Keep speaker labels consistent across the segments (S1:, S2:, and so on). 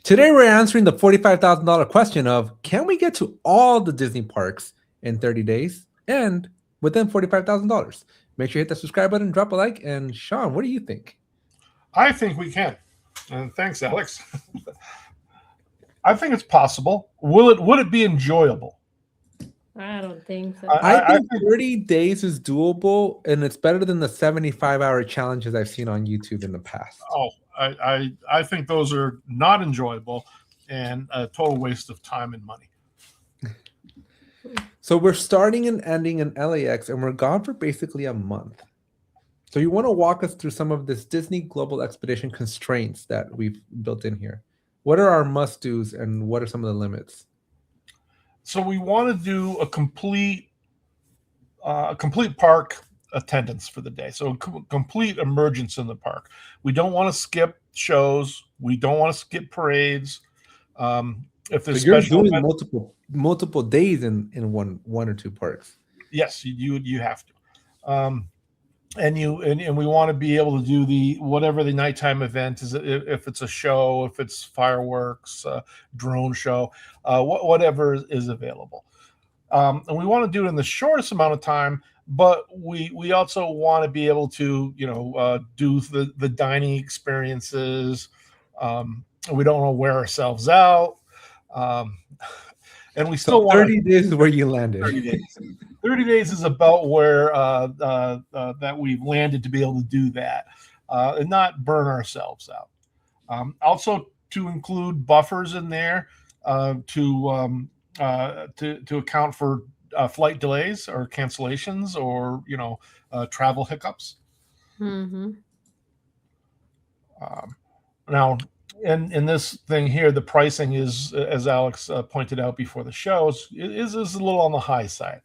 S1: Today we're answering the $45,000 question of can we get to all the Disney parks in 30 days and within $45,000? Make sure you hit the subscribe button, drop a like, and Sean, what do you think?
S2: I think we can. And thanks, Alex. I think it's possible. Would it be enjoyable?
S3: I don't think so.
S1: I think 30 days is doable, and it's better than the 75-hour challenges I've seen on YouTube in the past.
S2: Oh, I think those are not enjoyable and a total waste of time and money.
S1: So we're starting and ending in LAX, and we're gone for basically a month. So you want to walk us through some of this Disney Global Expedition constraints that we've built in here. What are our must-dos, and what are some of the limits?
S2: So we want to do a complete park attendance for the day. So complete emergence in the park. We don't want to skip shows. We don't want to skip parades. If there's
S1: so you're
S2: special
S1: doing
S2: events,
S1: multiple days in one or two parks.
S2: yes, you have to. And we want to be able to do whatever the nighttime event is, if it's a show, if it's fireworks, drone show, whatever is available. And we want to do it in the shortest amount of time, but we also want to be able to do the dining experiences. We don't want to wear ourselves out. And we still want
S1: 30 days is where you landed.
S2: 30 days. 30 days is about where that we've landed to be able to do that and not burn ourselves out. Also to include buffers in there to account for flight delays or cancellations or travel hiccups.
S3: Mm-hmm.
S2: Now, in this thing here, the pricing is, as Alex pointed out before the show, is a little on the high side.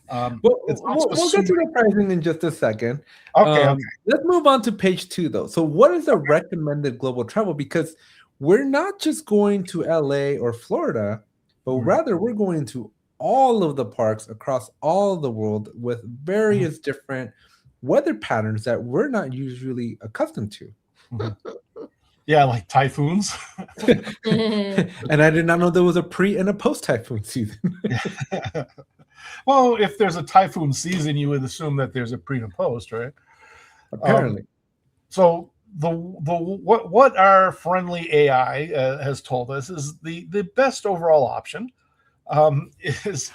S1: We'll get to the pricing in just a second.
S2: Okay.
S1: Let's move on to page 2, though. So what is the recommended global travel? Because we're not just going to LA or Florida, but rather we're going to all of the parks across all of the world with various different weather patterns that we're not usually accustomed to.
S2: Yeah, like typhoons.
S1: And I did not know there was a pre and a post typhoon season.
S2: Well, if there's a typhoon season, you would assume that there's a pre and a post, right?
S1: Apparently.
S2: So what our friendly AI has told us is the best overall option is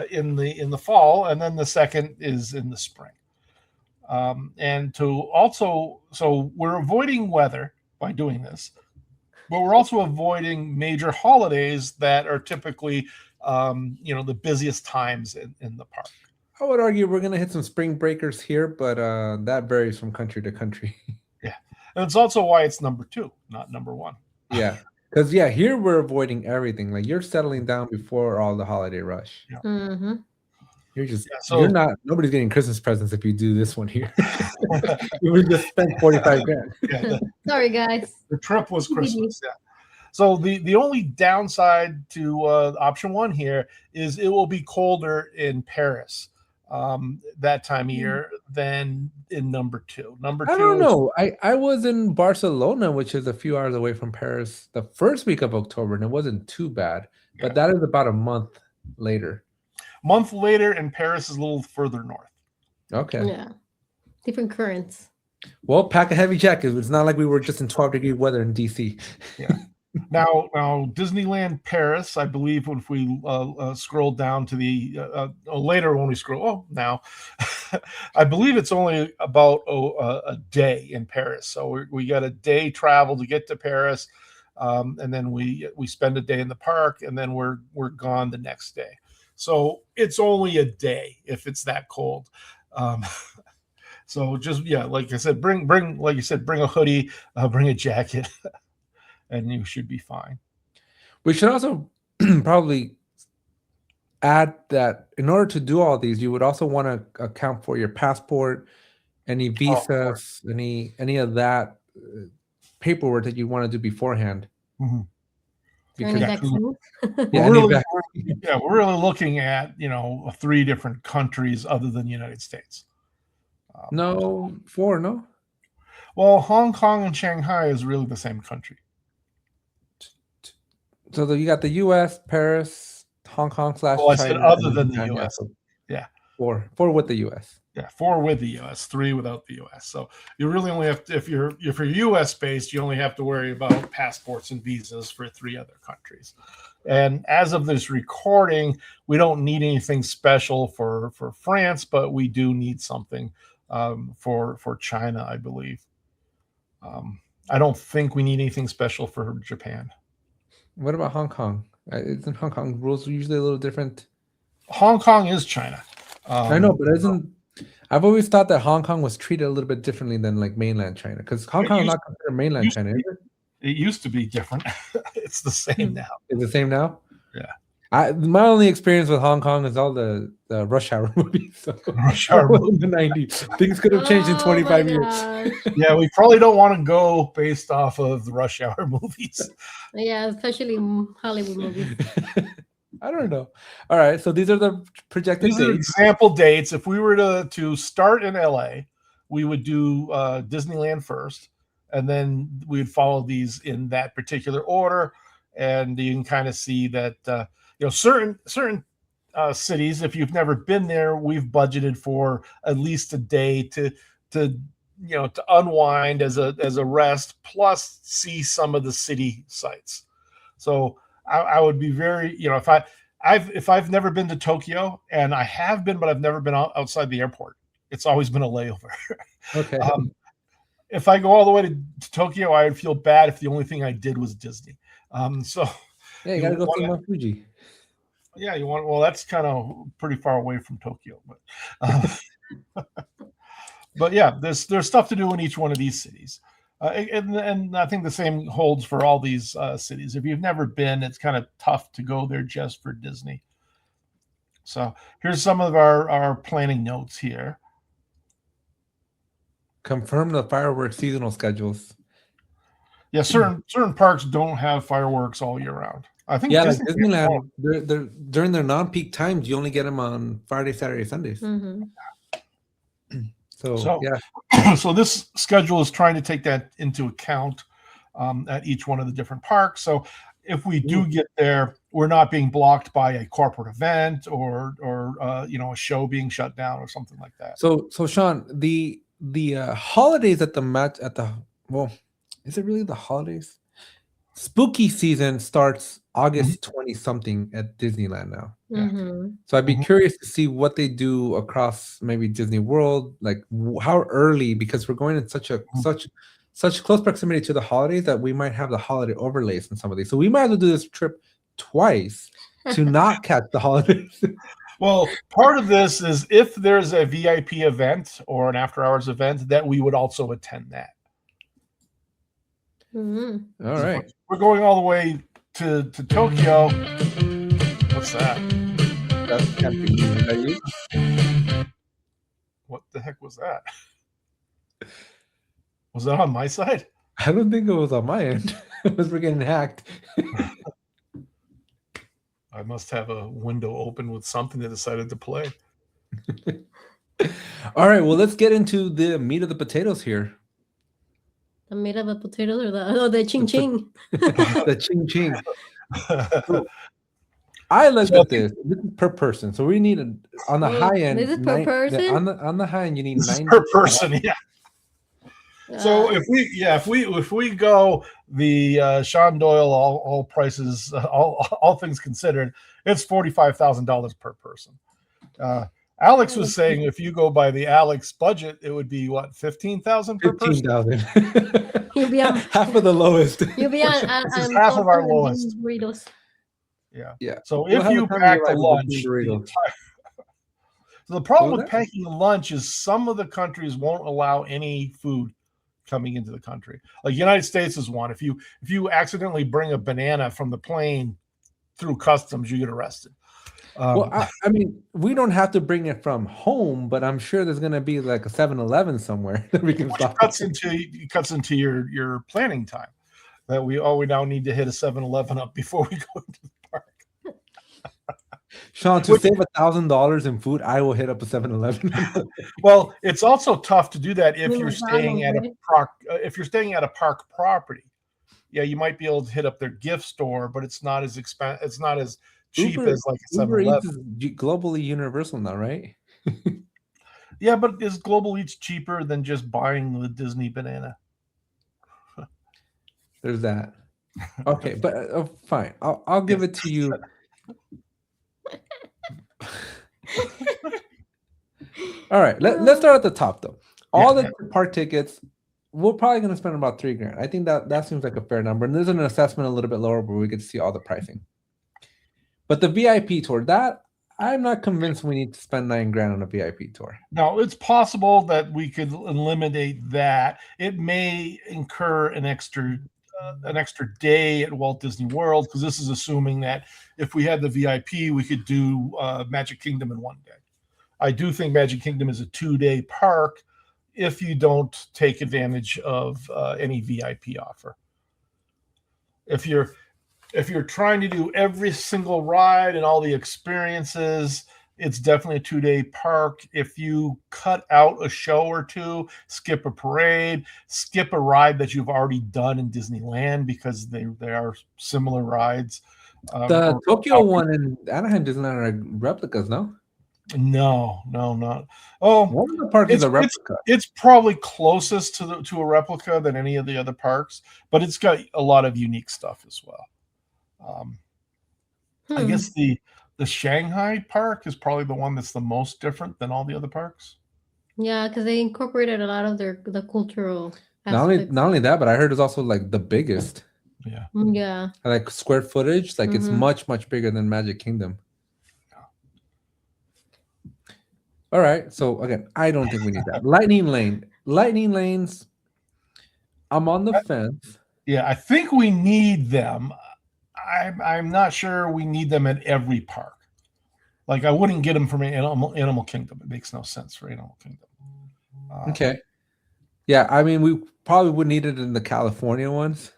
S2: in the fall, and then the second is in the spring. And so we're avoiding weather by doing this, but we're also avoiding major holidays that are typically the busiest times in the park.
S1: I would argue we're going to hit some spring breakers here, but that varies from country to country.
S2: Yeah. And it's also why it's number 2, not number 1.
S1: Yeah. Because, here we're avoiding everything. Like, you're settling down before all the holiday rush.
S2: Yeah.
S3: Mm-hmm.
S1: Nobody's getting Christmas presents if you do this one here. You would just spend $45,000.
S2: Yeah,
S3: Sorry, guys.
S2: The trip was Christmas. Yeah. So the only downside to option 1 here is it will be colder in Paris that time of year than in number 2. Number 2.
S1: I don't know. I was in Barcelona, which is a few hours away from Paris, the first week of October, and it wasn't too bad. But that is about a month later.
S2: Month later, and Paris is a little further north.
S1: Okay.
S3: Yeah. Different currents.
S1: Well, pack a heavy jacket. It's not like we were just in 12-degree weather in DC.
S2: Yeah. Now, Disneyland Paris, I believe, if we scroll down to the later when we scroll, now, I believe it's only about a day in Paris. So we got a day travel to get to Paris, and then we spend a day in the park, and then we're gone the next day. So it's only a day if it's that cold. So just like I said, bring a hoodie, bring a jacket. And you should be fine.
S1: We should also probably add that in order to do all these, you would also want to account for your passport, any visas, any of that paperwork that you want to do beforehand.
S2: Mm-hmm. We're really looking at 3 different countries other than the United States.
S1: 4, no?
S2: Well, Hong Kong and Shanghai is really the same country.
S1: So you got the U.S., Paris, Hong Kong / China.
S2: Well, I said other
S1: and
S2: than the
S1: Japan,
S2: U.S.
S1: so
S2: Yeah.
S1: Four with the U.S.
S2: Yeah, 4 with the U.S., 3 without the U.S. So you really only have to, if you're U.S. based, you only have to worry about passports and visas for 3 other countries. And as of this recording, we don't need anything special for France, but we do need something for China, I believe. I don't think we need anything special for Japan.
S1: What about Hong Kong? Isn't Hong Kong rules usually a little different?
S2: Hong Kong is China.
S1: I know, but I've always thought that Hong Kong was treated a little bit differently than like mainland China, because Hong Kong is not considered mainland China, is it?
S2: It used to be different. It's the same now.
S1: It's the same now?
S2: Yeah.
S1: My only experience with Hong Kong is all the Rush Hour movies. So
S2: Rush Hour
S1: in the 90s. Things could have changed in 25 years.
S2: Yeah, we probably don't want to go based off of the Rush Hour movies.
S3: Yeah, especially Hollywood movies.
S1: I don't know. All right, so these are the projected
S2: These are example dates. If we were to start in LA, we would do Disneyland first, and then we'd follow these in that particular order. And you can kind of see that certain cities, if you've never been there, we've budgeted for at least a day to unwind as a rest, plus see some of the city sites. So I would be very, if I've never been to Tokyo, and I have been, but I've never been outside the airport. It's always been a layover.
S1: Okay.
S2: If I go all the way to Tokyo, I would feel bad if the only thing I did was Disney. So
S1: yeah, you gotta go see Mount Fuji.
S2: Yeah, well, that's kind of pretty far away from Tokyo, but but yeah, there's stuff to do in each one of these cities. And I think the same holds for all these cities. If you've never been, it's kind of tough to go there just for Disney. So here's some of our planning notes here.
S1: Confirm the fireworks seasonal schedules.
S2: Yeah, certain parks don't have fireworks all year round. I think
S1: like Disneyland, they're during their non-peak times, you only get them on Friday, Saturday, Sundays.
S3: Mm-hmm.
S1: So
S2: yeah. So this schedule is trying to take that into account at each one of the different parks. So if we do get there, we're not being blocked by a corporate event or a show being shut down or something like that.
S1: So Sean, the holidays at is it really the holidays? Spooky season starts August 20 something at Disneyland now.
S3: Mm-hmm.
S1: So I'd be curious to see what they do across maybe Disney World, like how early, because we're going in such close proximity to the holidays that we might have the holiday overlays in some of these. So we might have to do this trip twice to not catch the holidays.
S2: Well, part of this is if there's a VIP event or an after-hours event, that we would also attend that.
S3: Mm-hmm.
S1: All right.
S2: We're going all the way to Tokyo. What's that?
S1: That's camping. Is that you?
S2: What the heck was that? Was that on my side?
S1: I don't think it was on my end. Because we're getting hacked.
S2: I must have a window open with something that decided to play.
S1: All right, well, let's get into the meat of the potatoes here.
S3: The meat of the potatoes or the ching ching?
S1: The ching ching. I looked at this. This is per person. So we need on the high end.
S3: This is per person?
S1: On the high end, you need 9
S2: per person, yeah. So if we go the Sean Doyle all prices all things considered, it's $45,000 per person. Alex was saying if you go by the Alex budget, it would be what, 15,000 per person?
S1: 15,000.
S3: You'll be on
S1: half of the lowest.
S3: You'll be on
S2: half of our lowest.
S3: Burritos.
S2: Yeah. So if you packed a lunch, so the problem with packing a lunch is some of the countries won't allow any food coming into the country. Like the United States is one. If you accidentally bring a banana from the plane through customs, you get arrested.
S1: Well, I mean, we don't have to bring it from home, but I'm sure there's going to be like a 7-Eleven somewhere that we can stop.
S2: Cuts into your planning time. That we now need to hit a 7-Eleven up before we go into the park.
S1: Sean, to save $1,000 in food, I will hit up a 7-Eleven.
S2: Well, it's also tough to do that if you're staying at a park. If you're staying at a park property, yeah, you might be able to hit up their gift store, but it's not as it's not as cheap
S1: Uber,
S2: as like a
S1: Uber
S2: 7-Eleven.
S1: Eats is globally universal now, right?
S2: Yeah, but is Global Eats cheaper than just buying the Disney banana?
S1: There's that. Okay, but fine. I'll give it to you. All right, let's start at the top though. All the park tickets, we're probably going to spend about $3,000. I think that seems like a fair number. And there's an assessment a little bit lower where we get to see all the pricing. But the VIP tour, that I'm not convinced we need to spend $9,000 on a VIP tour.
S2: Now, it's possible that we could eliminate that. It may incur an extra day at Walt Disney World, because this is assuming that if we had the VIP, we could do Magic Kingdom in one day. I do think Magic Kingdom is a 2-day park if you don't take advantage of any VIP offer. If you're trying to do every single ride and all the experiences, it's definitely a 2-day park. If you cut out a show or two, skip a parade, skip a ride that you've already done in Disneyland, because they are similar rides.
S1: The Tokyo one in Anaheim Disneyland are replicas, no?
S2: No, not. Oh,
S1: one of the parks is a replica.
S2: It's probably closest to a replica than any of the other parks, but it's got a lot of unique stuff as well. I guess the Shanghai park is probably the one that's the most different than all the other parks.
S3: Yeah, because they incorporated a lot of the cultural
S1: aspects. Not only that, but I heard it's also like the biggest.
S2: Yeah.
S3: Yeah.
S1: Like square footage, like it's much bigger than Magic Kingdom. All right. So again, I don't think we need that. Lightning lanes. I'm on the fence.
S2: Yeah, I think we need them. I'm not sure we need them at every park. Like, I wouldn't get them from Animal Kingdom. It makes no sense for Animal Kingdom.
S1: Okay. Yeah, I mean, we probably would need it in the California ones.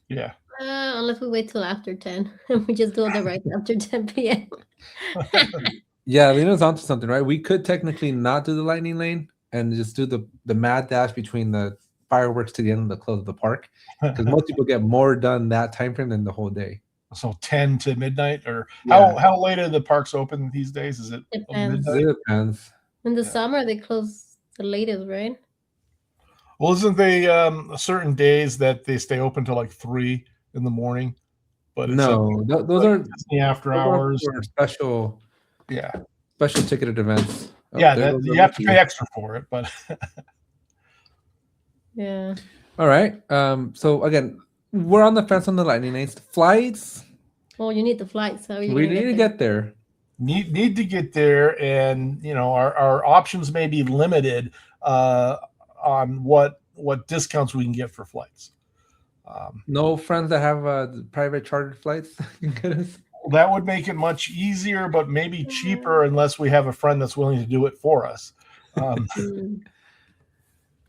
S2: Yeah.
S3: Unless we wait till after 10 and we just do all the rides after 10 p.m.
S1: Yeah, Lena's onto something, right? We could technically not do the lightning lane and just do the mad dash between the fireworks to the end of the close of the park, because most people get more done that time frame than the whole day.
S2: So 10 to midnight, or how late are the parks open these days? Is it midnight?
S1: It depends.
S3: In the summer, they close the latest, right?
S2: Well, isn't they certain days that they stay open till like 3 in the morning? But
S1: no, those are
S2: Disney after hours.
S1: Special.
S2: Yeah.
S1: Special ticketed events.
S2: You have to pay extra for it, but
S3: yeah.
S1: All right. So again, we're on the fence on the lightning lanes. Flights.
S3: Oh, you need the flights. So
S1: we need to get there.
S2: Need to get there, and our options may be limited on what discounts we can get for flights.
S1: No friends that have private chartered flights.
S2: That would make it much easier, but maybe cheaper unless we have a friend that's willing to do it for us.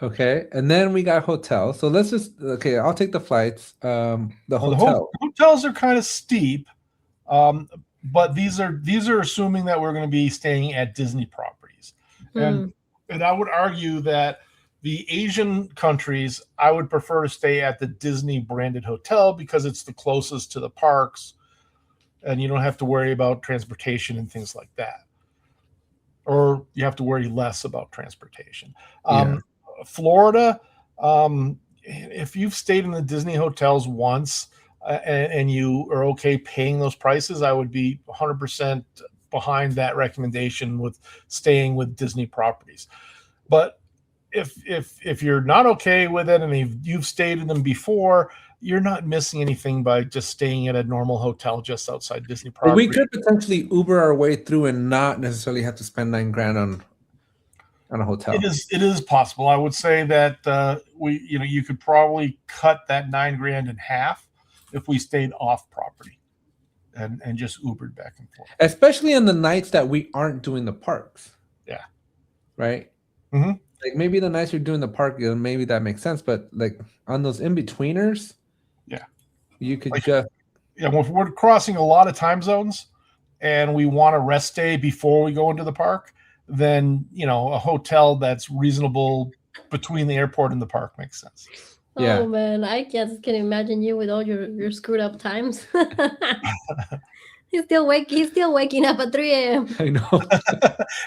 S1: Okay, and then we got hotels. So let's just I'll take the flights. The
S2: hotels are kind of steep, but these are assuming that we're going to be staying at Disney properties, and I would argue that the Asian countries, I would prefer to stay at the Disney branded hotel because it's the closest to the parks, and you don't have to worry about transportation and things like that, or you have to worry less about transportation. Florida, if you've stayed in the Disney hotels once and you are okay paying those prices, I would be 100% behind that recommendation with staying with Disney properties. But if you're not okay with it and you've stayed in them before, you're not missing anything by just staying at a normal hotel just outside Disney property.
S1: We could potentially Uber our way through and not necessarily have to spend $9,000 on a hotel.
S2: It is possible. I would say that you could probably cut that $9,000 in half if we stayed off property and just Ubered back and forth.
S1: Especially on the nights that we aren't doing the parks.
S2: Yeah.
S1: Right?
S2: Mm-hmm.
S1: Like maybe the nights you're doing the park, maybe that makes sense. But like on those in-betweeners, you could just...
S2: Yeah, if we're crossing a lot of time zones and we want a rest day before we go into the park, then a hotel that's reasonable between the airport and the park makes sense.
S1: Yeah.
S3: Oh man, I just can imagine you with all your screwed up times. He's still waking up at 3 a.m.
S1: I know.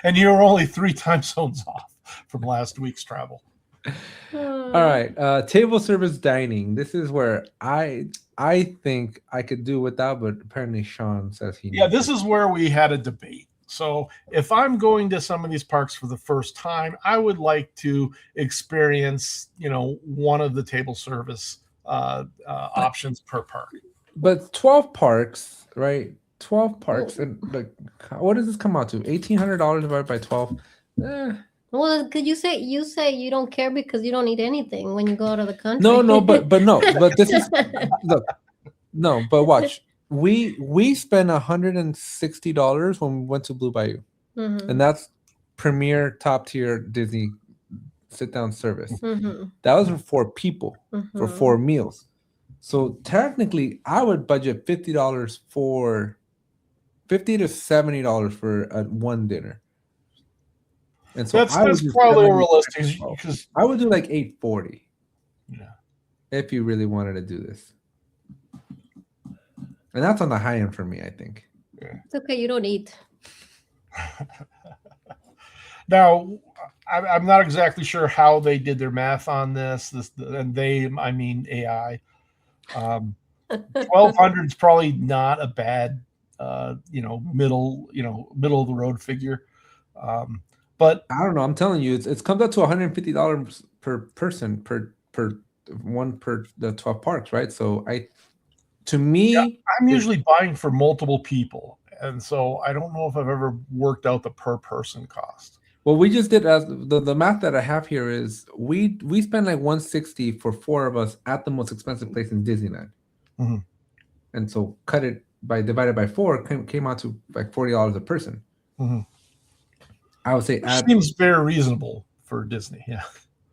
S2: And you're only 3 time zones off from last week's travel.
S1: All right. Table service dining. This is where I think I could do without, but apparently Sean says he
S2: Yeah,
S1: needs
S2: this
S1: it.
S2: is where we had a debate. So if I'm going to some of these parks for the first time, I would like to experience, one of the table service options per park.
S1: But 12 parks, right? 12 parks, and like, what does this come out to? $1,800 divided by 12. Eh.
S3: Well, could you say you don't care because you don't eat anything when you go out of the country?
S1: No, but this is look. No, but watch. We spent $160 when we went to Blue Bayou, and that's premier top tier Disney sit down service. That was for 4 people for 4 meals. So technically, I would budget $50 for $50 to $70 for one dinner. And so
S2: that's probably realistic because
S1: I would do like $840.
S2: Yeah.
S1: If you really wanted to do this. And that's on the high end for me, I think.
S3: It's okay, you don't eat.
S2: Now, I'm not exactly sure how they did their math on this. And I mean AI. 1,200 is probably not a bad, middle of the road figure. But
S1: I don't know. I'm telling you, it's comes up to $150 per person per the 12 parks, right? So I'm
S2: usually buying for multiple people, and so I don't know if I've ever worked out the per person cost.
S1: Well, we just did the math that I have here is we spend like $160 for 4 of us at the most expensive place in Disneyland, and so divided by 4 came out to like $40 a person. I would say
S2: seems very reasonable for Disney, yeah.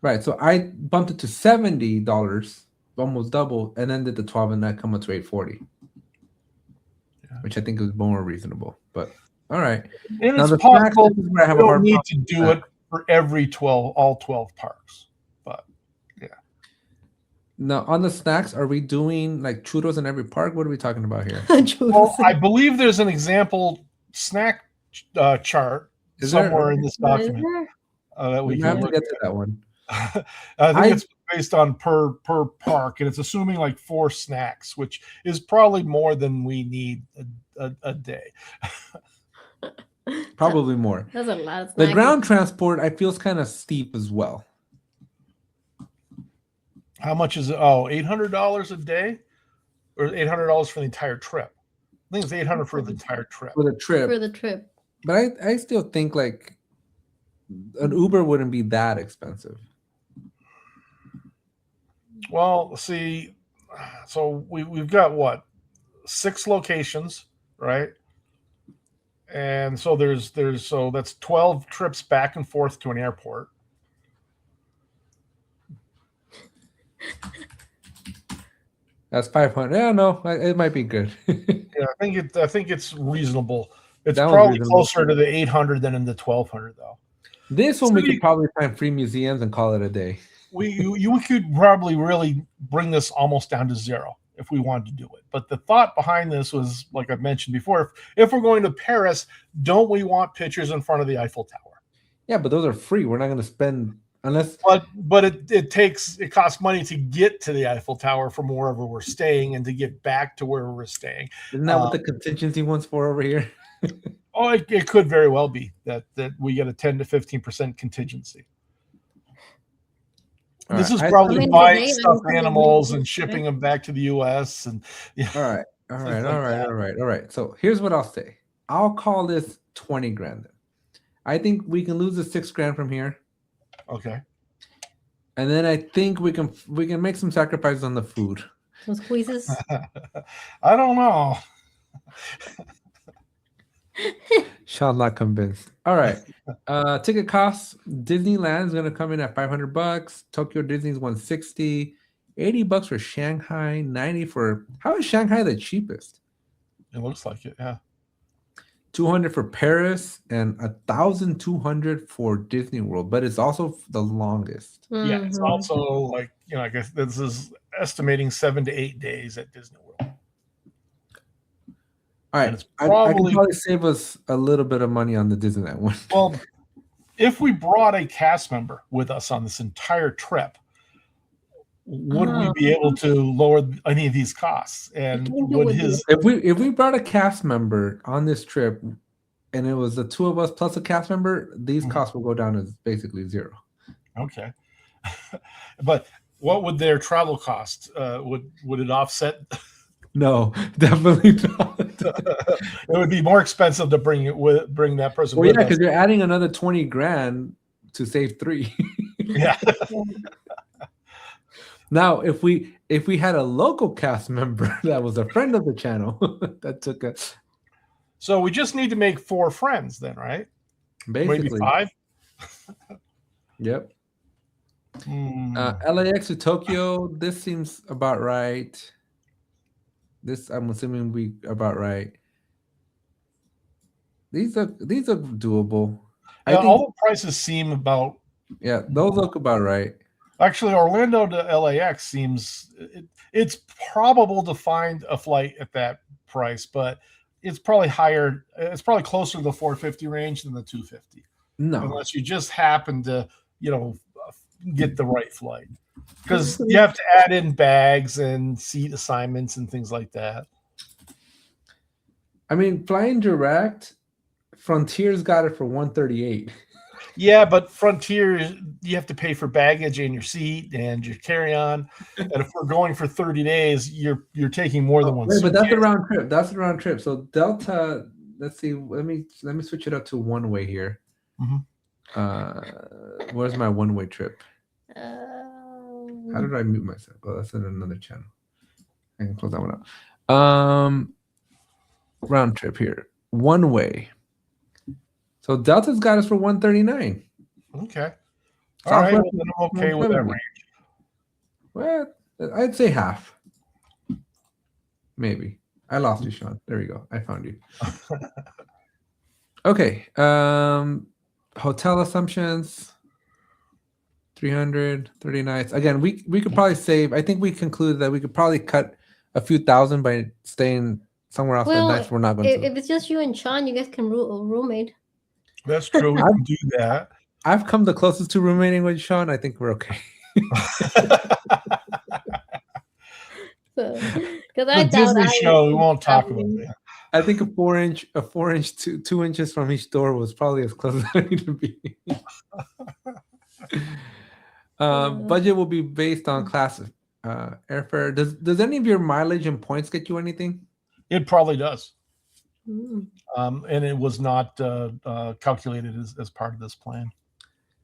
S1: Right, so I bumped it to $70, almost double, and then did the 12, and that come up to $840, which I think is more reasonable. But all right,
S2: and it's possible where I have don't need to do it for all 12 parks, but yeah.
S1: Now on the snacks, are we doing like churros in every park? What are we talking about here?
S2: Well, I believe there's an example snack chart somewhere in this document that we
S1: have to get to that one.
S2: I think it's based on per park, and it's assuming like 4 snacks, which is probably more than we need a day.
S1: Probably more.
S3: That's a lot of snacks.
S1: The ground transport I feel is kind of steep as well.
S2: How much is it? Oh, $800 a day, or $800 for the entire trip? I think it's $800 for the entire trip.
S1: For the trip. But I still think like an Uber wouldn't be that expensive.
S2: Well, see, so we've got what, 6 locations, right? And so so that's 12 trips back and forth to an airport.
S1: That's 500. Yeah, no, it might be good.
S2: Yeah, I think it's reasonable. It's probably closer to the 800 than in the 1,200 though.
S1: This one we could probably find free museums and call it a day.
S2: You could probably really bring this almost down to 0 if we wanted to do it. But the thought behind this was, like I've mentioned before, if we're going to Paris, don't we want pictures in front of the Eiffel Tower?
S1: Yeah, but those are free. We're not going to spend unless.
S2: But it costs money to get to the Eiffel Tower from wherever we're staying and to get back to where we're staying.
S1: Isn't that what the contingency one's for over here?
S2: Oh, it could very well be that we get a 10 to 15% contingency. This is probably buying stuffed animals and shipping them back to the U.S. and
S1: yeah. All right. So here's what I'll say. I'll call this 20 grand. Then. I think we can lose the $6 grand from here.
S2: Okay.
S1: And then I think we can make some sacrifices on the food.
S3: Some squeezes.
S2: I don't know.
S1: Sean not convinced. All right. Ticket costs. Disneyland is gonna come in at $500. Tokyo Disney's $160. $80 for Shanghai. $90 for. How is Shanghai the cheapest?
S2: It looks like it. Yeah.
S1: $200 for Paris and $1,200 for Disney World, but it's also the longest.
S2: Yeah, it's also like I guess this is estimating 7 to 8 days at Disney World.
S1: All right,
S2: And it's
S1: I can
S2: probably
S1: probably save us a little bit of money on the Disneyland one.
S2: well, if we brought a cast member with us on this entire trip, would we be able to lower any of these costs? And would his
S1: if we brought a cast member on this trip, and it was the two of us plus a cast member, these costs will go down as basically zero.
S2: Okay, but what would their travel cost? Would it offset?
S1: No, definitely not.
S2: It would be more expensive to bring that person.
S1: Well,
S2: with
S1: yeah,
S2: us.
S1: because you're adding another 20 grand to save 3.
S2: Yeah.
S1: Now, if we had a local cast member that was a friend of the channel that took us,
S2: so we just need to make 4 friends then, right?
S1: basically,
S2: Maybe 5.
S1: Yep. LAX to Tokyo. This seems about right. This I'm assuming we about right. These are doable.
S2: Yeah, all the prices seem about.
S1: Yeah, those look about right.
S2: Actually, Orlando to LAX seems it's probable to find a flight at that price, but it's probably higher. It's probably closer to the 450 range than the 250.
S1: No,
S2: unless you just happen to, get the right flight, because you have to add in bags and seat assignments and things like that.
S1: I mean, flying direct, Frontier's got it for 138.
S2: Yeah, but Frontier, you have to pay for baggage and your seat and your carry-on. And if we're going for 30 days, you're taking more than one.
S1: Wait, but that's a round trip. That's a round trip. So Delta, let's see. Let me switch it up to one way here. Where's my one-way trip? How did I mute myself? Oh, that's in another channel. I can close that one up. Round trip here. One way. So Delta's got us for 139.
S2: Okay. All right. Well, then I'm okay with that range.
S1: Well, I'd say half. Maybe. I lost you, Sean. There we go. I found you. Okay. Hotel assumptions. 300, 30 nights. Again, we could probably save. I think we concluded that we could probably cut a few thousand by staying somewhere else.
S3: Well,
S1: at nights we're not going to.
S3: If it's just you and Sean, you guys can roommate.
S2: That's true. We can do that.
S1: I've come the closest to roommating with Sean. I think we're okay.
S3: Because
S2: the Disney show, we won't talk about that.
S1: I think a 4-inch, 2 inches from each door was probably as close as I need to be. Budget will be based on class airfare. Does any of your mileage and points get you anything?
S2: It probably does. And it was not calculated as part of this plan,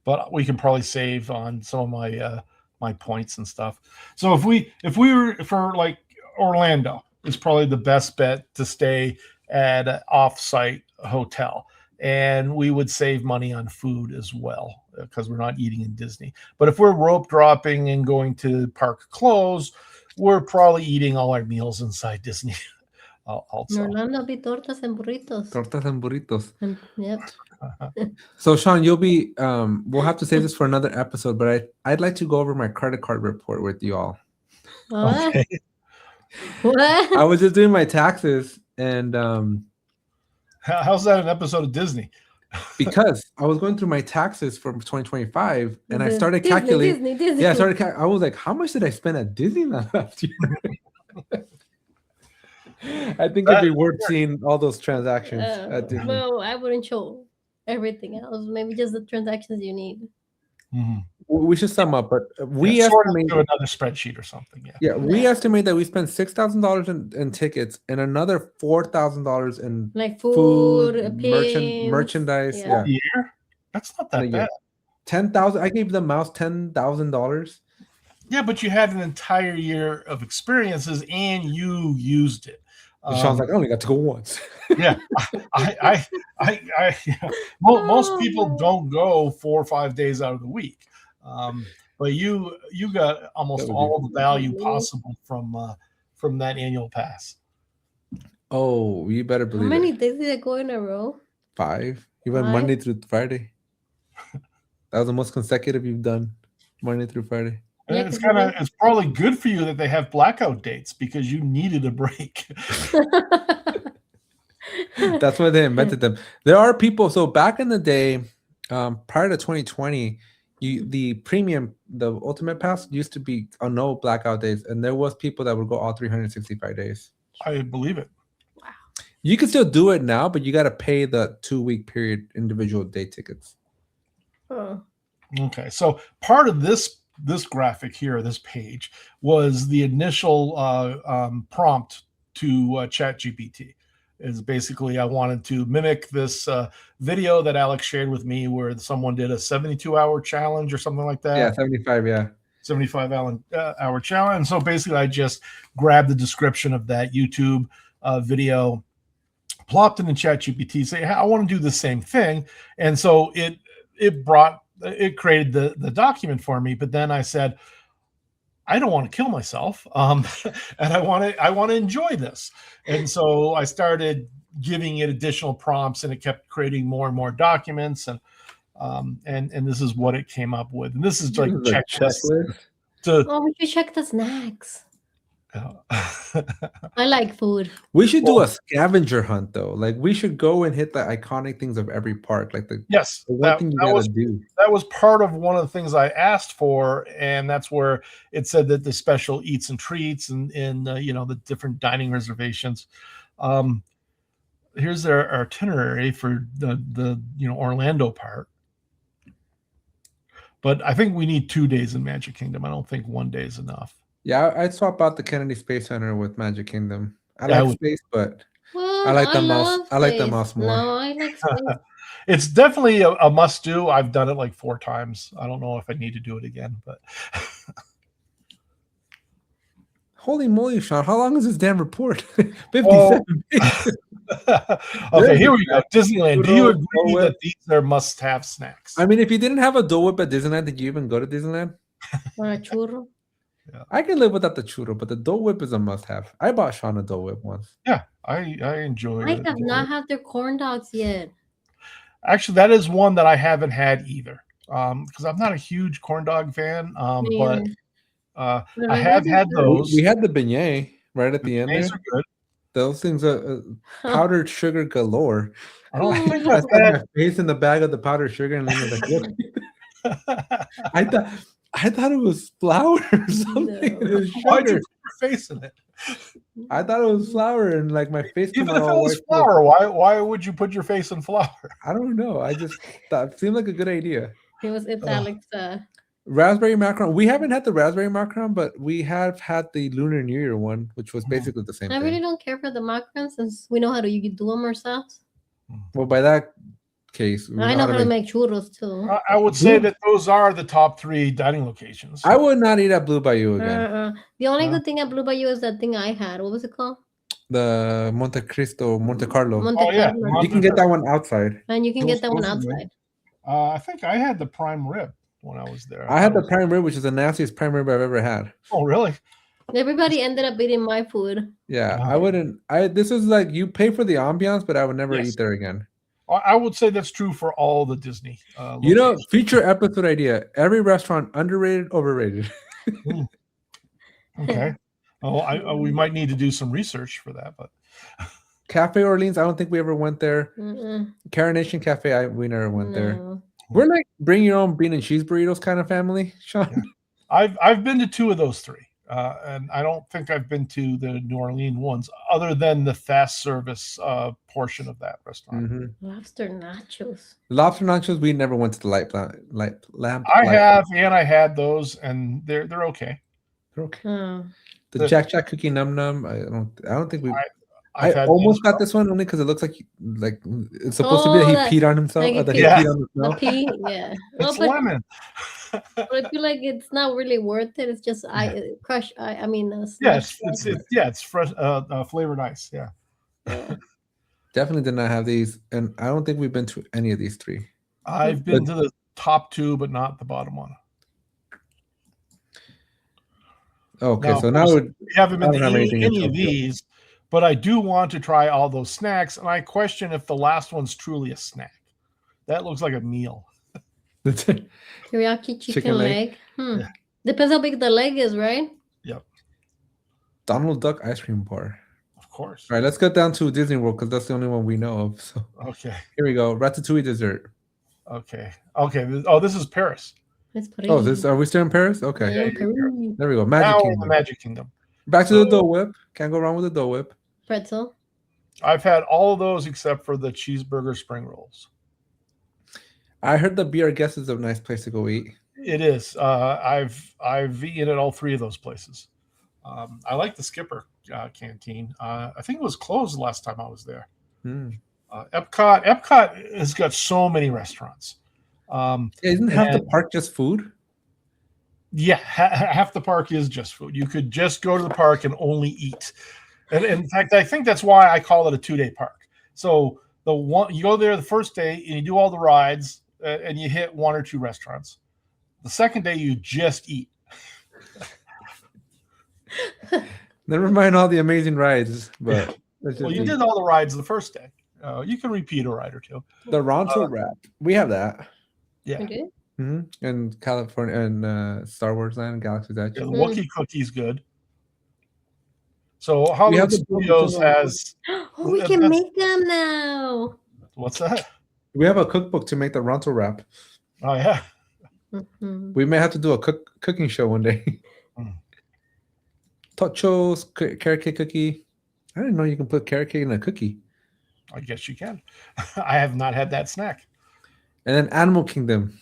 S2: but we can probably save on some of my points and stuff. So if we were for like Orlando, it's probably the best bet to stay at an off-site hotel, and we would save money on food as well because we're not eating in Disney. But if we're rope dropping and going to park close, we're probably eating all our meals inside Disney. Also.
S3: Orlando be tortas and burritos.
S1: Tortas and burritos.
S3: Yep.
S1: So Sean, you'll be we'll have to save this for another episode, but I'd like to go over my credit card report with you all.
S2: Okay.
S3: What?
S1: I was just doing my taxes, and
S2: how's that an episode of Disney?
S1: Because I was going through my taxes for 2025, and I started calculating.
S3: Disney.
S1: Yeah, I was like, how much did I spend at Disneyland last year? I think it'd be worth seeing all those transactions at Disney.
S3: Well, I wouldn't show everything else. Maybe just the transactions you need.
S2: Mm-hmm.
S1: We should sum up, but we
S2: estimate to another spreadsheet or something.
S1: Yeah, we estimate that we spent $6,000 in tickets and another $4,000 in
S3: like food
S1: merchandise.
S2: Yeah. A year? That's not that bad.
S1: 10,000. I gave the mouse $10,000.
S2: Yeah, but you had an entire year of experiences and you used it.
S1: Sean's like, I only got to go once.
S2: Yeah, most people don't go 4 or 5 days out of the week, but you got almost all the value possible from that annual pass.
S1: Oh, you better believe it.
S3: How many days did I go in a row?
S1: 5. You went Monday through Friday. That was the most consecutive you've done, Monday through Friday.
S3: Yeah,
S2: It's probably good for you that they have blackout dates because you needed a break.
S1: That's why they invented them. There are people. So back in the day, prior to 2020, the premium, the ultimate pass used to be on no blackout days, and there was people that would go all 365 days.
S2: I believe it.
S3: Wow.
S1: You can still do it now, but you got to pay the 2-week period individual day tickets.
S3: Oh.
S2: Okay, so part of this graphic here, this page, was the initial prompt to ChatGPT. Is basically I wanted to mimic this video that Alex shared with me, where someone did a 72-hour challenge or something like that.
S1: Yeah, 75. Yeah,
S2: 75-hour challenge. And so basically, I just grabbed the description of that YouTube video, plopped it in ChatGPT, say, hey, I want to do the same thing, and so it created the document for me. But then I said, I don't want to kill myself, and I want to enjoy this. And so I started giving it additional prompts, and it kept creating more and more documents, and this is what it came up with. And this is like checklist.
S3: We should check the snacks. I like food.
S1: We should do a scavenger hunt though. Like we should go and hit the iconic things of every park. Like the one thing you gotta do.
S2: That was part of one of the things I asked for, and that's where it said that the special eats and treats and the different dining reservations. Here's their itinerary for the Orlando part. But I think we need 2 days in Magic Kingdom. I don't think 1 day is enough.
S1: Yeah, I'd swap out the Kennedy Space Center with Magic Kingdom. I like space, but I like the mouse. I like the mouse more.
S3: No, I like space.
S2: It's definitely a must-do. I've done it like 4 times. I don't know if I need to do it again, but
S1: holy moly, Sean! How long is this damn report? 57 pages.
S2: Okay, here we go. Disneyland. Do you agree that these are must-have snacks?
S1: I mean, if you didn't have a Dole Whip at Disneyland, did you even go to Disneyland?
S3: Or a churro?
S2: Yeah.
S1: I can live without the churro, but the Dole Whip is a must-have. I bought Sean a Dole Whip once.
S2: Yeah, I enjoy it.
S3: I have not had their corn dogs yet.
S2: Actually, that is one that I haven't had either. Because I'm not a huge corn dog fan. But I have had those.
S1: We had the beignet right at the end.
S2: Beignets are good.
S1: Those things are powdered sugar galore.
S2: I don't think
S1: I stuck my face in the bag of the powdered sugar and then like, I thought it was flour or something.
S3: No.
S2: Why'd you put your face in it?
S1: I thought it was flour and like my face.
S2: Even if it was flour, why would you put your face in flour?
S1: I don't know. I just thought it seemed like a good idea.
S3: It's Alex.
S1: Raspberry macaron. We haven't had the raspberry macaron, but we have had the Lunar New Year one, which was basically the same thing.
S3: I really don't care for the macarons since we know how to do them ourselves.
S1: Well, by that case,
S3: I know how to make churros too.
S2: I would say that those are the top 3 dining locations.
S1: I would not eat at Blue Bayou again.
S3: The only good thing at Blue Bayou is that thing I had. What was it called?
S1: The Monte Carlo.
S2: Yeah.
S1: You can get that one outside.
S3: And you can get that one outside.
S2: I think I had the prime rib when I was there.
S1: I had the prime rib, which is the nastiest prime rib I've ever had.
S2: Oh, really?
S3: Everybody ended up eating my food.
S1: Yeah, I wouldn't. This is like you pay for the ambiance, but I would never eat there again.
S2: I would say that's true for all the Disney.
S1: Future episode idea: every restaurant underrated, overrated.
S2: Okay. We might need to do some research for that, but
S1: Cafe Orleans, I don't think we ever went there. Coronation Cafe, we never went there. We're like bring your own bean and cheese burritos kind of family, Sean.
S2: Yeah. I've been to 2 of those 3. And I don't think I've been to the New Orleans ones, other than the fast service portion of that restaurant.
S1: Mm-hmm.
S3: Lobster nachos.
S1: Lobster nachos. We never went to the lamp.
S2: I had those, and they're okay.
S1: They're okay. The Jack Jack cookie num num. I don't think we. I almost got this one only because it looks like it's supposed to be that he peed on himself.
S3: Like
S1: he peed on
S3: the pee, yeah.
S2: It's lemon.
S3: But I feel like it's not really worth it. It's just it's
S2: fresh flavored ice. Yeah.
S1: Definitely did not have these, and I don't think we've been to any of these 3.
S2: I've been to the top 2, but not the bottom one.
S1: Okay, so now we
S2: haven't been to any of these, but I do want to try all those snacks, and I question if the last one's truly a snack. That looks like a meal.
S3: Teriyaki chicken leg. Depends how big the leg is, right?
S2: Yep,
S1: Donald Duck ice cream bar.
S2: of course.
S1: All right, let's get down to Disney World because that's the only one we know of. So
S2: Okay,
S1: here we go. Ratatouille dessert.
S2: okay. Oh, this is Paris.
S3: It's pretty.
S1: Oh, are we still in Paris?
S3: I
S1: Okay.
S3: am Peru.
S1: There we go. Magic
S2: Now we're in the
S1: Kingdom.
S2: Magic Kingdom.
S1: Back to
S2: So-
S1: the Dole Whip. Can't go wrong with the Dole Whip.
S3: Pretzel.
S2: I've had all of those except for the cheeseburger spring rolls.
S1: I heard the Be Our Guest is a nice place to go eat.
S2: It is. I've eaten at all three of those places. I like the Skipper canteen. I think it was closed the last time I was there.
S1: Mm.
S2: Epcot has got so many restaurants.
S1: Isn't half the park just food?
S2: Yeah, half the park is just food. You could just go to the park and only eat. And in fact, I think that's why I call it a 2-day park. So you go there the first day and you do all the rides and you hit one or two restaurants. The second day you just eat.
S1: Never mind all the amazing rides, but
S2: Well, you did all the rides the first day. You can repeat a ride or two.
S1: the Ronto wrap. We have that.
S2: Yeah.
S3: Okay.
S1: In California and Star Wars Land, Galaxy's Edge.
S2: Yeah, the Wookiee cookie's good. So
S1: We
S2: Hollywood
S1: have the
S2: Studios has
S3: Oh, we can make them now.
S2: what's that?
S1: We have a cookbook to make the Ronto wrap.
S2: Oh yeah.
S3: Mhm.
S1: We may have to do a cooking show one day.
S2: Mm.
S1: Tochos, carrot cake cookie. I didn't know you can put carrot cake in a cookie.
S2: I guess you can. I have not had that snack.
S1: And then Animal Kingdom.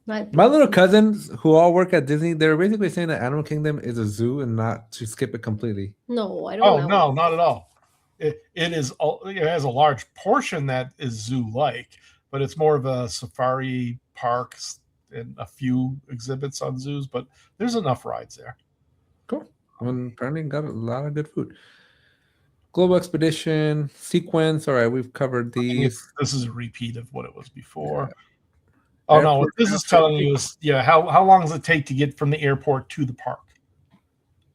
S3: Might be.
S1: My little cousins who all work at Disney, they're basically saying that Animal Kingdom is a zoo and not to skip it completely.
S3: No, I don't
S2: Oh
S3: know.
S2: no, not at all. It has a large portion that is zoo-like, but it's more of a safari park and a few exhibits on zoos. But there's enough rides there.
S1: Cool. And apparently got a lot of good food. Global Expedition, Sequence. All right, we've covered these.
S2: This is a repeat of what it was before. Oh no, what
S1: Airport
S2: this is telling you is how long does it take to get from the airport to the park?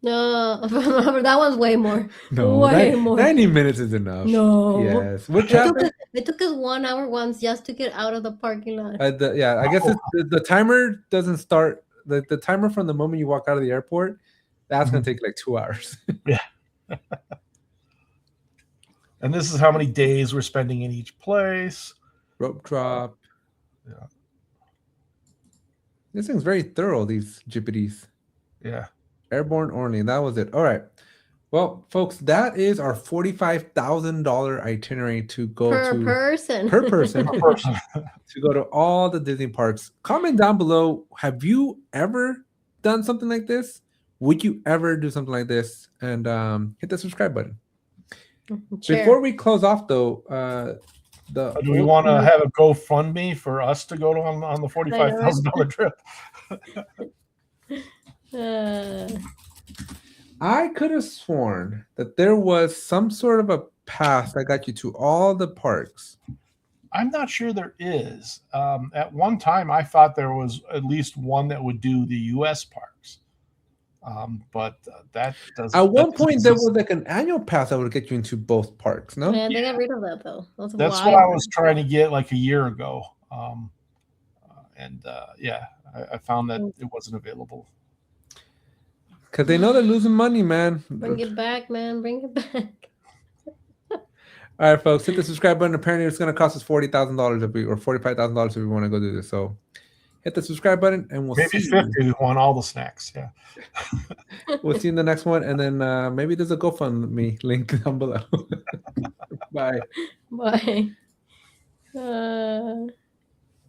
S3: No, that one's way more.
S1: No,
S3: Way more.
S1: 90 minutes is enough.
S3: No.
S1: Yes. Which
S3: It took us 1 hour once just to get out of the parking lot.
S1: I guess the timer doesn't start. The timer from the moment you walk out of the airport, that's going to take like 2 hours.
S2: And this is how many days we're spending in each place.
S1: Rope drop.
S2: Yeah.
S1: This thing's very thorough, these jippities.
S2: Yeah.
S1: Airborne only. That was it. All right. Well, folks, that is our $45,000 itinerary to go
S3: Per
S1: to
S3: person.
S1: per person
S2: Per person.
S1: to go to all the Disney parks. Comment down below. Have you ever done something like this? Would you ever do something like this? And hit the subscribe button.
S3: Sure.
S1: Before we close off, though,
S2: Do we want to have a GoFundMe for us to go on the $45,000 trip?
S1: I could have sworn that there was some sort of a pass that got you to all the parks.
S2: I'm not sure there is. At one time, I thought there was at least one that would do the U.S. parks. But that doesn't.
S1: At one point, there was like an annual pass that would get you into both parks. No,
S3: Man, they got rid of that though.
S2: That's what I was trying to get like a year ago. I found that it wasn't available.
S1: because they know they're losing money, man.
S3: Bring it back, man. Bring it back.
S1: All right, folks, hit the subscribe button. Apparently, it's going to cost us $40,000 or $45,000 if we want to go do this. So, hit the subscribe button, and we'll
S2: Maybe
S1: see
S2: 50 if you want all the snacks. Yeah.
S1: We'll see you in the next one, and then maybe there's a GoFundMe link down below. Bye.
S3: Bye.